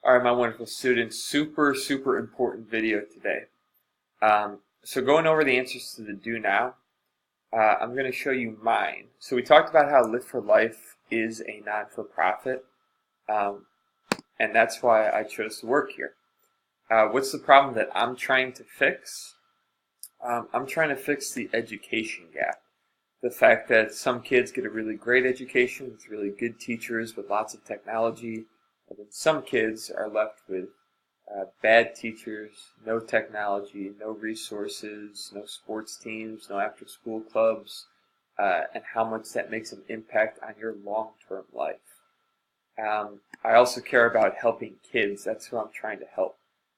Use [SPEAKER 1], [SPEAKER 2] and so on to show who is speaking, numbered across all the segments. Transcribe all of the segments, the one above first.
[SPEAKER 1] All right, my wonderful students, super important video today. So going over the answers to the do now, I'm going to show you mine. So we talked about how Live for Life is a non-for-profit, and that's why I chose to work here. What's the problem that I'm trying to fix? I'm trying to fix the education gap. The fact that some kids get a really great education with really good teachers with lots of technology, and then some kids are left with bad teachers, no technology, no resources, no sports teams, no after-school clubs, and how much that makes an impact on your long-term life. I also care about helping kids. That's who I'm trying to help.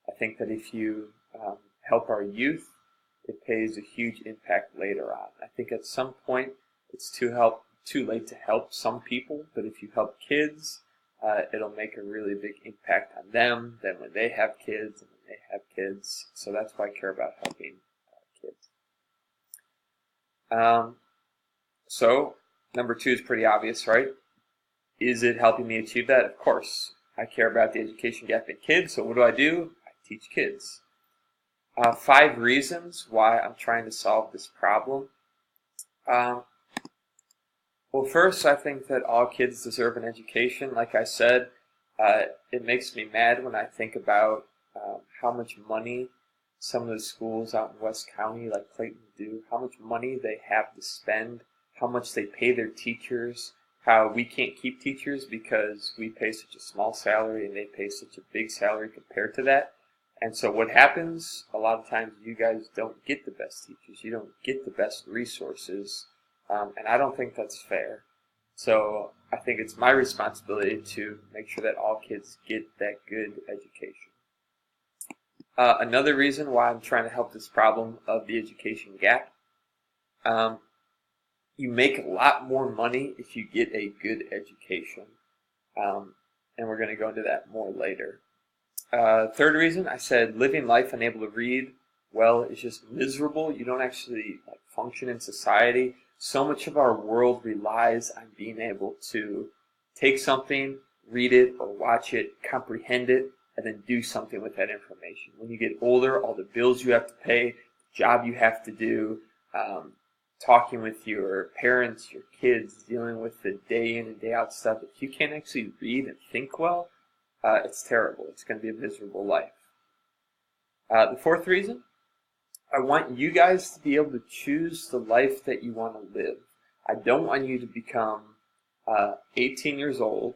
[SPEAKER 1] I think that if you help our youth, it pays a huge impact later on. I think at some point it's too late to help some people, but if you help kids, it'll make a really big impact on them, then when they have kids, and when they have kids. So that's why I care about helping kids. So number 2 is pretty obvious, right? Is it helping me achieve that? Of course. I care about the education gap in kids, so what do? I teach kids. 5 reasons why I'm trying to solve this problem. Well, first, I think that all kids deserve an education. Like I said, it makes me mad when I think about how much money some of the schools out in West County, like Clayton, do, how much money they have to spend, how much they pay their teachers, how we can't keep teachers because we pay such a small salary and they pay such a big salary compared to that. And so what happens, a lot of times you guys don't get the best teachers, you don't get the best resources, and I don't think that's fair. So I think it's my responsibility to make sure that all kids get that good education. Another reason why I'm trying to help this problem of the education gap, you make a lot more money if you get a good education, and we're going to go into that more later. Third reason, I said living life unable to read, well, it's just miserable. You don't actually function in society. So much of our world relies on being able to take something, read it or watch it, comprehend it, and then do something with that information. When you get older, all the bills you have to pay, the job you have to do, talking with your parents, your kids, dealing with the day in and day out stuff, if you can't actually read and think well, it's terrible. It's going to be a miserable life. The fourth reason, I want you guys to be able to choose the life that you want to live. I don't want you to become 18 years old,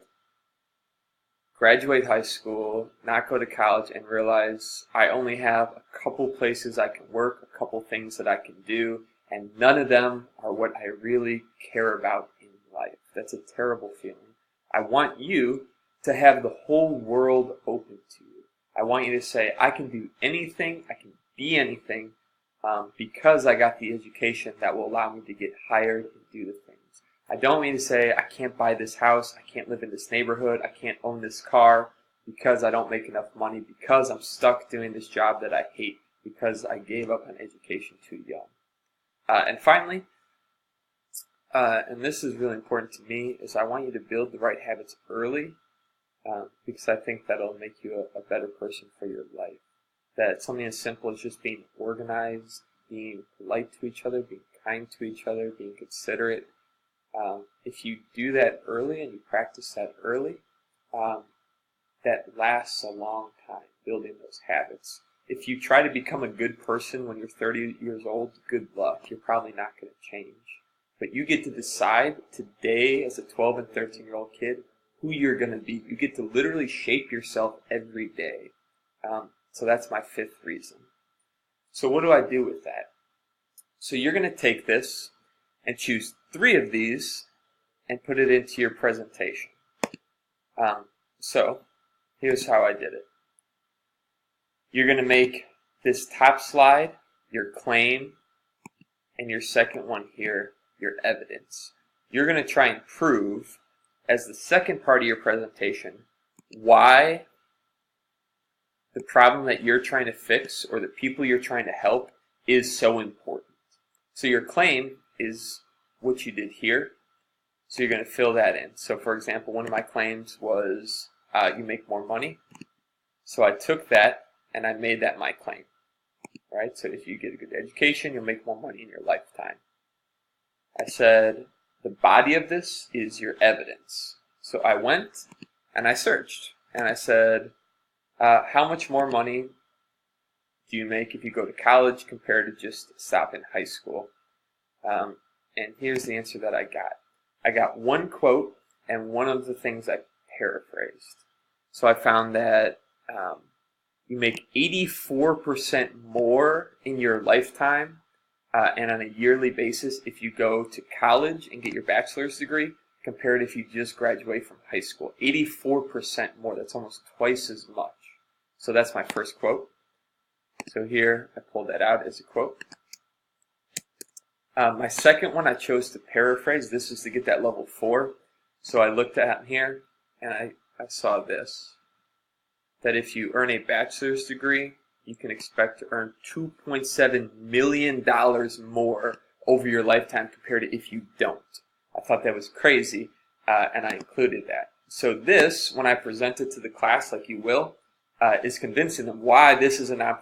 [SPEAKER 1] graduate high school, not go to college, and realize I only have a couple places I can work, a couple things that I can do, and none of them are what I really care about in life. That's a terrible feeling. I want you to have the whole world open to you. I want you to say, I can do anything, I can be anything, because I got the education that will allow me to get hired and do the things. I don't mean to say, I can't buy this house, I can't live in this neighborhood, I can't own this car, because I don't make enough money, because I'm stuck doing this job that I hate, because I gave up on education too young. And finally, and this is really important to me, is I want you to build the right habits early, because I think that'll make you a better person for your life. That something as simple as just being organized, being polite to each other, being kind to each other, being considerate. If you do that early and you practice that early, that lasts a long time, building those habits. If you try to become a good person when you're 30 years old, good luck. You're probably not going to change. But you get to decide today as a 12 and 13-year-old kid who you're going to be. You get to literally shape yourself every day. So that's my 5th reason. So what do I do with that? So you're going to take this and choose 3 of these and put it into your presentation. So here's how I did it. You're going to make this top slide your claim, and your second one here your evidence. You're going to try and prove, as the second part of your presentation, why the problem that you're trying to fix or the people you're trying to help is so important. So your claim is what you did here. So you're going to fill that in. So for example, one of my claims was you make more money. So I took that and I made that my claim. Right? So if you get a good education, you'll make more money in your lifetime. I said, the body of this is your evidence. So I went and I searched and I said, how much more money do you make if you go to college compared to just stop in high school? And here's the answer that I got. I got one quote and one of the things I paraphrased. So I found that you make 84% more in your lifetime and on a yearly basis if you go to college and get your bachelor's degree compared if you just graduate from high school. 84% more. That's almost twice as much. So that's my first quote. So here I pulled that out as a quote. My second one I chose to paraphrase. This is to get that level 4. So I looked at here and I saw this. That if you earn a bachelor's degree, you can expect to earn $2.7 million more over your lifetime compared to if you don't. I thought that was crazy, and I included that. So this, when I present it to the class, like you will, is convincing them why this is a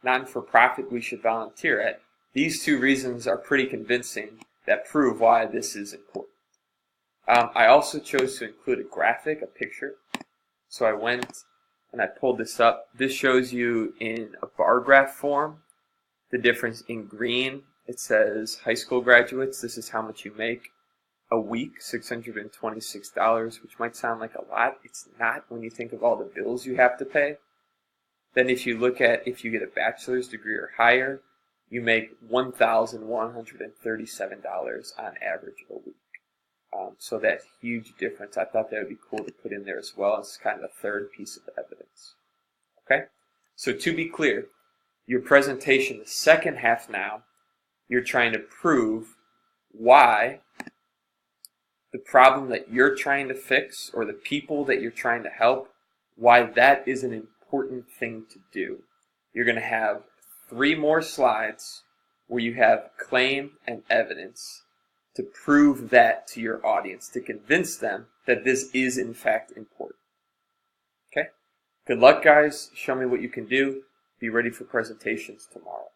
[SPEAKER 1] non-for-profit we should volunteer at. These two reasons are pretty convincing that prove why this is important. I also chose to include a graphic, a picture. So I went and I pulled this up. This shows you in a bar graph form the difference. In green, it says high school graduates, this is how much you make a week, $626, which might sound like a lot. It's not when you think of all the bills you have to pay. Then if you look at if you get a bachelor's degree or higher, you make $1,137 on average a week. So that huge difference, I thought that would be cool to put in there as well. It's kind of a third piece of evidence. Okay? So to be clear, your presentation, the second half now, you're trying to prove why the problem that you're trying to fix or the people that you're trying to help, why that is an important thing to do. You're going to have 3 more slides where you have claim and evidence to prove that to your audience, to convince them that this is in fact important. Okay? Good luck, guys. Show me what you can do. Be ready for presentations tomorrow.